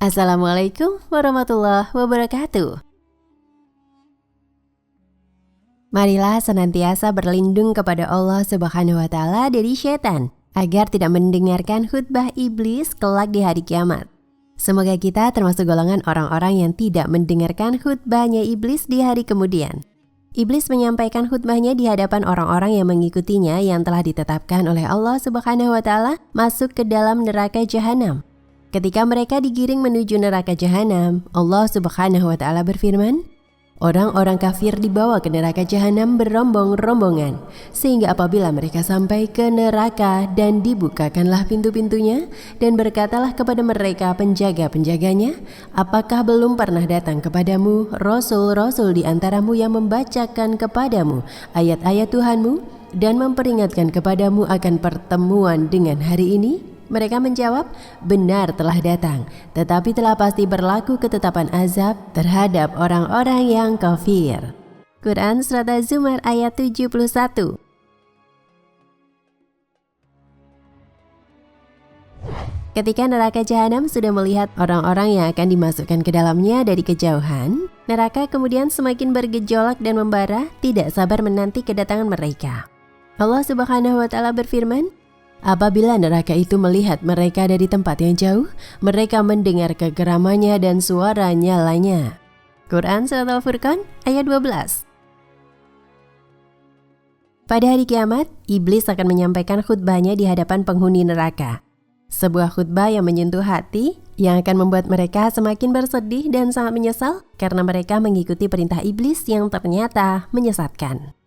Assalamualaikum warahmatullahi wabarakatuh. Marilah senantiasa berlindung kepada Allah Subhanahu wa Ta'ala dari syaitan, agar tidak mendengarkan khutbah iblis kelak di hari kiamat. Semoga kita termasuk golongan orang-orang yang tidak mendengarkan khutbahnya iblis di hari kemudian. Iblis menyampaikan khutbahnya di hadapan orang-orang yang mengikutinya yang telah ditetapkan oleh Allah Subhanahu wa Ta'ala masuk ke dalam neraka jahanam. Ketika mereka digiring menuju neraka jahanam, Allah Subhanahu wa Ta'ala berfirman, orang-orang kafir dibawa ke neraka jahanam berombong-rombongan, sehingga apabila mereka sampai ke neraka dan dibukakanlah pintu-pintunya, dan berkatalah kepada mereka penjaga-penjaganya, apakah belum pernah datang kepadamu rasul-rasul di antaramu yang membacakan kepadamu ayat-ayat Tuhanmu dan memperingatkan kepadamu akan pertemuan dengan hari ini? Mereka menjawab, benar telah datang, tetapi telah pasti berlaku ketetapan azab terhadap orang-orang yang kafir. Quran Surat Az-Zumar ayat 71. Ketika neraka jahanam sudah melihat orang-orang yang akan dimasukkan ke dalamnya dari kejauhan, neraka kemudian semakin bergejolak dan membara, tidak sabar menanti kedatangan mereka. Allah Subhanahu wa Ta'ala berfirman, apabila neraka itu melihat mereka dari tempat yang jauh, mereka mendengar kegeramannya dan suara nyalanya. Quran Surat Al-Furqan ayat 12. Pada hari kiamat, iblis akan menyampaikan khutbahnya di hadapan penghuni neraka. Sebuah khutbah yang menyentuh hati, yang akan membuat mereka semakin bersedih dan sangat menyesal karena mereka mengikuti perintah iblis yang ternyata menyesatkan.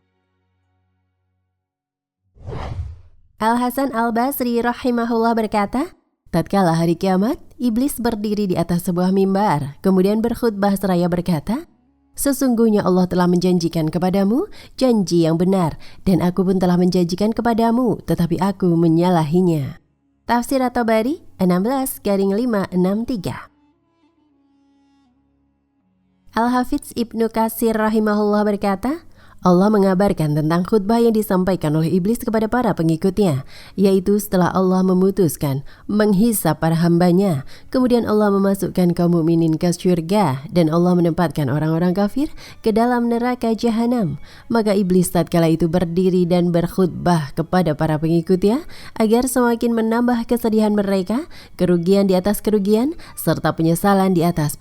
Al-Hasan Al-Basri rahimahullah berkata, tatkala hari kiamat, iblis berdiri di atas sebuah mimbar, kemudian berkhutbah seraya berkata, sesungguhnya Allah telah menjanjikan kepadamu janji yang benar, dan aku pun telah menjanjikan kepadamu, tetapi aku menyalahinya. Tafsir At-Tabari 16-563. Al-Hafidz Ibnu Katsir rahimahullah berkata, Allah mengabarkan tentang khutbah yang disampaikan oleh iblis kepada para pengikutnya, yaitu setelah Allah memutuskan menghisap para hambanya, kemudian Allah memasukkan kaum mukminin ke syurga dan Allah menempatkan orang-orang kafir ke dalam neraka jahanam. Maka iblis tatkala itu berdiri dan berkhutbah kepada para pengikutnya agar semakin menambah kesedihan mereka, kerugian di atas kerugian, serta penyesalan di atas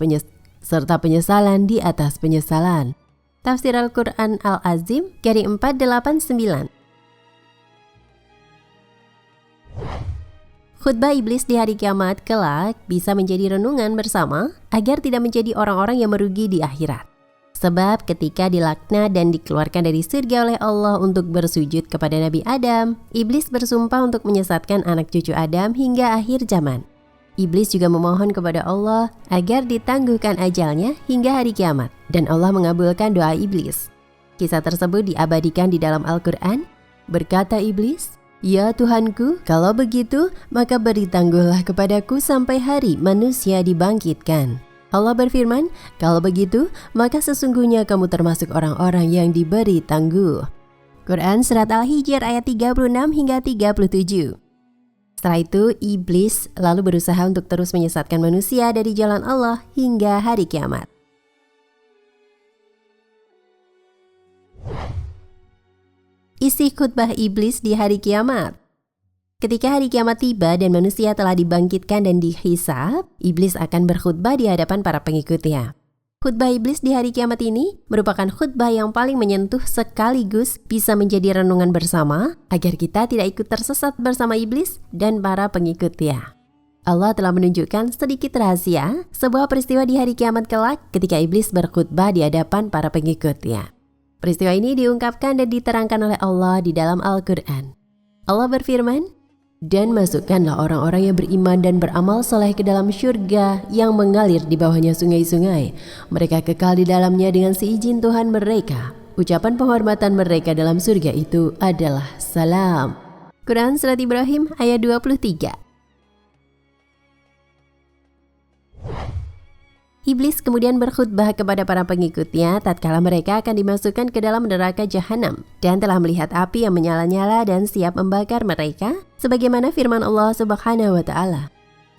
penyesalan. Tafsir Al-Quran Al-Azim Garing 489. Khutbah iblis di hari kiamat kelak bisa menjadi renungan bersama agar tidak menjadi orang-orang yang merugi di akhirat. Sebab ketika dilaknat dan dikeluarkan dari surga oleh Allah untuk bersujud kepada Nabi Adam, iblis bersumpah untuk menyesatkan anak cucu Adam hingga akhir zaman. Iblis juga memohon kepada Allah agar ditangguhkan ajalnya hingga hari kiamat, dan Allah mengabulkan doa iblis. Kisah tersebut diabadikan di dalam Al-Quran. Berkata iblis, ya Tuhanku, kalau begitu maka beri tangguhlah kepadaku sampai hari manusia dibangkitkan. Allah berfirman, kalau begitu maka sesungguhnya kamu termasuk orang-orang yang diberi tangguh. Quran Surat Al-Hijr ayat 36 hingga 37. Setelah itu, iblis lalu berusaha untuk terus menyesatkan manusia dari jalan Allah hingga hari kiamat. Isi khutbah iblis di hari kiamat. Ketika hari kiamat tiba dan manusia telah dibangkitkan dan dihisab, iblis akan berkhutbah di hadapan para pengikutnya. Khutbah iblis di hari kiamat ini merupakan khutbah yang paling menyentuh sekaligus bisa menjadi renungan bersama agar kita tidak ikut tersesat bersama iblis dan para pengikutnya. Allah telah menunjukkan sedikit rahasia sebuah peristiwa di hari kiamat kelak ketika iblis berkhutbah di hadapan para pengikutnya. Peristiwa ini diungkapkan dan diterangkan oleh Allah di dalam Al-Quran. Allah berfirman, dan masukkanlah orang-orang yang beriman dan beramal soleh ke dalam syurga yang mengalir di bawahnya sungai-sungai. Mereka kekal di dalamnya dengan seizin Tuhan mereka. Ucapan penghormatan mereka dalam surga itu adalah salam. Quran Surat Ibrahim ayat 23. Iblis kemudian berkhutbah kepada para pengikutnya tatkala mereka akan dimasukkan ke dalam neraka jahanam dan telah melihat api yang menyala-nyala dan siap membakar mereka, sebagaimana firman Allah Subhanahu wa Ta'ala.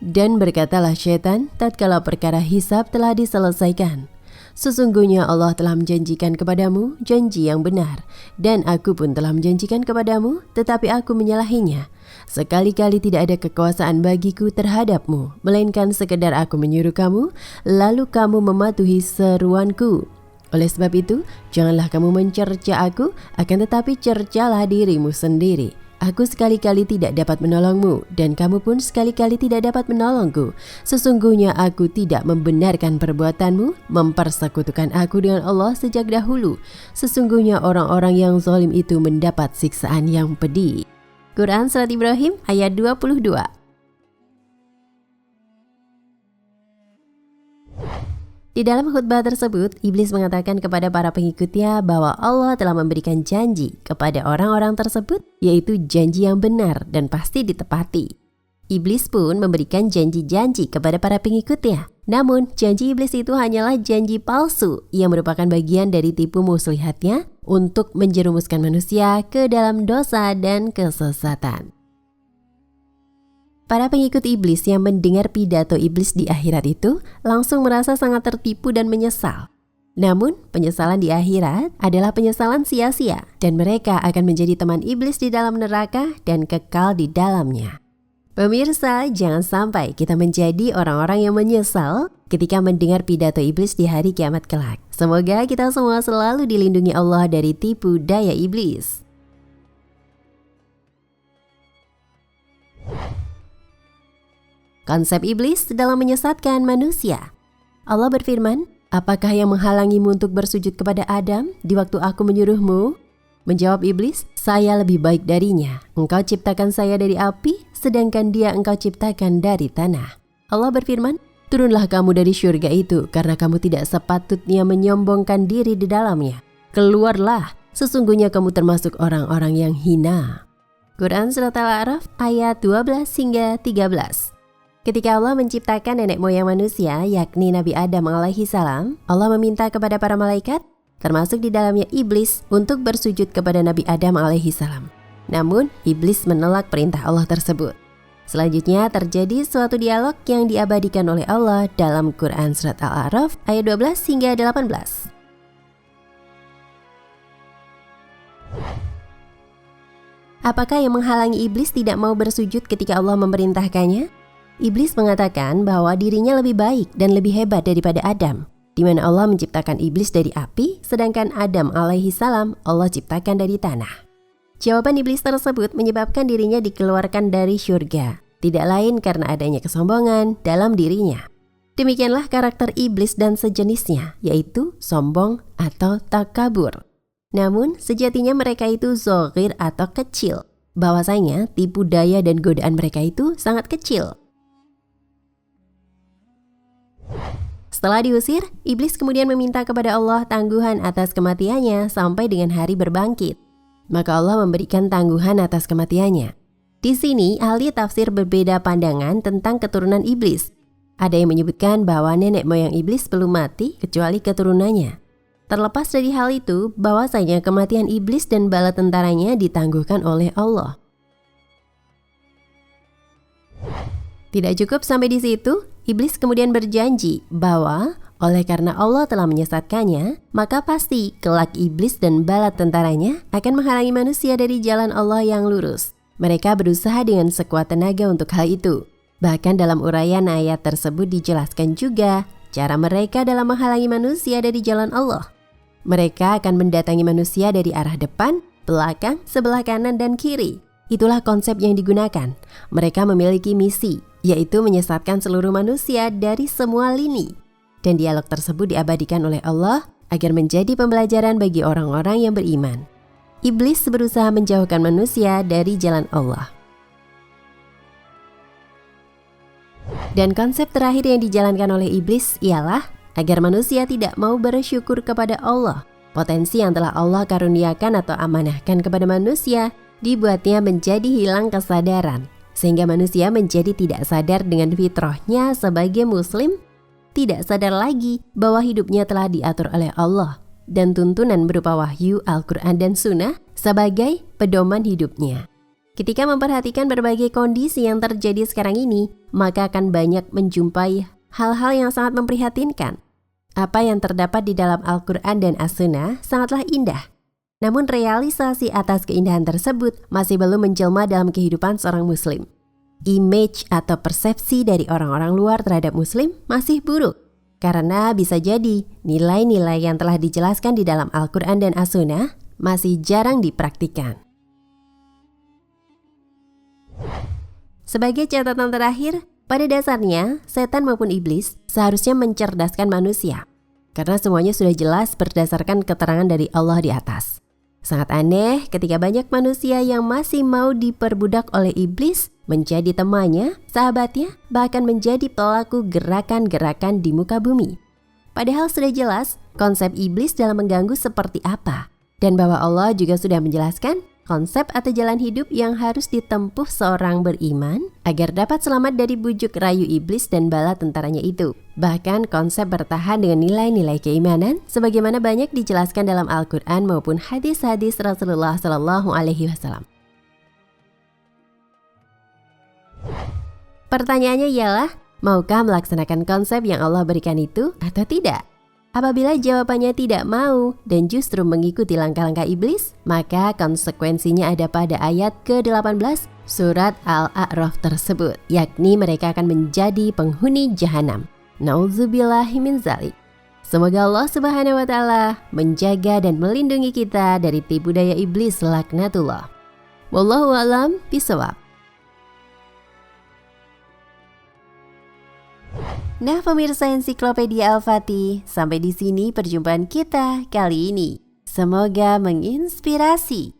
Dan berkatalah syaitan tatkala perkara hisab telah diselesaikan, sesungguhnya Allah telah menjanjikan kepadamu janji yang benar, dan aku pun telah menjanjikan kepadamu, tetapi aku menyalahinya. Sekali-kali tidak ada kekuasaan bagiku terhadapmu, melainkan sekedar aku menyuruh kamu, lalu kamu mematuhi seruanku. Oleh sebab itu, janganlah kamu mencerca aku, akan tetapi cercalah dirimu sendiri. Aku sekali-kali tidak dapat menolongmu, dan kamu pun sekali-kali tidak dapat menolongku. Sesungguhnya aku tidak membenarkan perbuatanmu, mempersekutukan aku dengan Allah sejak dahulu. Sesungguhnya orang-orang yang zalim itu mendapat siksaan yang pedih. Quran Surat Ibrahim ayat 22. Di dalam khutbah tersebut, Iblis mengatakan kepada para pengikutnya bahwa Allah telah memberikan janji kepada orang-orang tersebut, yaitu janji yang benar dan pasti ditepati. Iblis pun memberikan janji-janji kepada para pengikutnya. Namun, janji iblis itu hanyalah janji palsu yang merupakan bagian dari tipu muslihatnya untuk menjerumuskan manusia ke dalam dosa dan kesesatan. Para pengikut iblis yang mendengar pidato iblis di akhirat itu langsung merasa sangat tertipu dan menyesal. Namun, penyesalan di akhirat adalah penyesalan sia-sia dan mereka akan menjadi teman iblis di dalam neraka dan kekal di dalamnya. Pemirsa, jangan sampai kita menjadi orang-orang yang menyesal ketika mendengar pidato iblis di hari kiamat kelak. Semoga kita semua selalu dilindungi Allah dari tipu daya iblis. Konsep iblis dalam menyesatkan manusia. Allah berfirman, "Apakah yang menghalangimu untuk bersujud kepada Adam di waktu aku menyuruhmu?" Menjawab iblis, "Saya lebih baik darinya. Engkau ciptakan saya dari api, sedangkan dia engkau ciptakan dari tanah." Allah berfirman, "Turunlah kamu dari syurga itu, karena kamu tidak sepatutnya menyombongkan diri di dalamnya. Keluarlah, sesungguhnya kamu termasuk orang-orang yang hina." Quran Surat Al-A'raf ayat 12 hingga 13. Ketika Allah menciptakan nenek moyang manusia, yakni Nabi Adam alaihi salam, Allah meminta kepada para malaikat, termasuk di dalamnya iblis, untuk bersujud kepada Nabi Adam alaihi salam. Namun, iblis menolak perintah Allah tersebut. Selanjutnya terjadi suatu dialog yang diabadikan oleh Allah dalam Quran Surat Al-A'raf ayat 12 hingga 18. Apakah yang menghalangi iblis tidak mau bersujud ketika Allah memerintahkannya? Iblis mengatakan bahwa dirinya lebih baik dan lebih hebat daripada Adam, di mana Allah menciptakan iblis dari api, sedangkan Adam alaihi salam Allah ciptakan dari tanah. Jawaban iblis tersebut menyebabkan dirinya dikeluarkan dari syurga, tidak lain karena adanya kesombongan dalam dirinya. Demikianlah karakter iblis dan sejenisnya, yaitu sombong atau takabur. Namun, sejatinya mereka itu zoghir atau kecil. Bahwasanya tipu daya dan godaan mereka itu sangat kecil. Setelah diusir, iblis kemudian meminta kepada Allah tangguhan atas kematiannya sampai dengan hari berbangkit. Maka Allah memberikan tangguhan atas kematiannya. Di sini, ahli tafsir berbeda pandangan tentang keturunan iblis. Ada yang menyebutkan bahwa nenek moyang iblis belum mati kecuali keturunannya. Terlepas dari hal itu, bahwasanya kematian iblis dan bala tentaranya ditangguhkan oleh Allah. Tidak cukup sampai di situ, iblis kemudian berjanji bahwa oleh karena Allah telah menyesatkannya, maka pasti kelak iblis dan bala tentaranya akan menghalangi manusia dari jalan Allah yang lurus. Mereka berusaha dengan sekuat tenaga untuk hal itu. Bahkan dalam uraian ayat tersebut dijelaskan juga cara mereka dalam menghalangi manusia dari jalan Allah. Mereka akan mendatangi manusia dari arah depan, belakang, sebelah kanan, dan kiri. Itulah konsep yang digunakan. Mereka memiliki misi, yaitu menyesatkan seluruh manusia dari semua lini. Dan dialog tersebut diabadikan oleh Allah agar menjadi pembelajaran bagi orang-orang yang beriman. Iblis berusaha menjauhkan manusia dari jalan Allah. Dan konsep terakhir yang dijalankan oleh iblis ialah agar manusia tidak mau bersyukur kepada Allah. Potensi yang telah Allah karuniakan atau amanahkan kepada manusia dibuatnya menjadi hilang kesadaran, sehingga manusia menjadi tidak sadar dengan fitrahnya sebagai muslim, tidak sadar lagi bahwa hidupnya telah diatur oleh Allah dan tuntunan berupa wahyu Al-Quran dan Sunnah sebagai pedoman hidupnya. Ketika memperhatikan berbagai kondisi yang terjadi sekarang ini, maka akan banyak menjumpai hal-hal yang sangat memprihatinkan. Apa yang terdapat di dalam Al-Quran dan As-Sunnah sangatlah indah. Namun realisasi atas keindahan tersebut masih belum menjelma dalam kehidupan seorang muslim. Image atau persepsi dari orang-orang luar terhadap muslim masih buruk. Karena bisa jadi nilai-nilai yang telah dijelaskan di dalam Al-Quran dan As-Sunnah masih jarang dipraktikkan. Sebagai catatan terakhir, pada dasarnya setan maupun iblis seharusnya mencerdaskan manusia. Karena semuanya sudah jelas berdasarkan keterangan dari Allah di atas. Sangat aneh ketika banyak manusia yang masih mau diperbudak oleh iblis menjadi temannya, sahabatnya, bahkan menjadi pelaku gerakan-gerakan di muka bumi. Padahal sudah jelas konsep iblis dalam mengganggu seperti apa. Dan bahwa Allah juga sudah menjelaskan konsep atau jalan hidup yang harus ditempuh seorang beriman agar dapat selamat dari bujuk rayu iblis dan bala tentaranya itu. Bahkan konsep bertahan dengan nilai-nilai keimanan sebagaimana banyak dijelaskan dalam Al-Quran maupun hadis-hadis Rasulullah SAW. Pertanyaannya ialah, maukah melaksanakan konsep yang Allah berikan itu atau tidak? Apabila jawabannya tidak mau dan justru mengikuti langkah-langkah iblis, maka konsekuensinya ada pada ayat ke-18 surat Al-A'raf tersebut, yakni mereka akan menjadi penghuni jahanam. Nauzubillahi min dzalik. Semoga Allah Subhanahu wa taala menjaga dan melindungi kita dari tipu daya iblis laknatullah. Wallahu a'lam bishawab. Nah pemirsa Ensiklopedia Al-Fatih, sampai di sini perjumpaan kita kali ini. Semoga menginspirasi.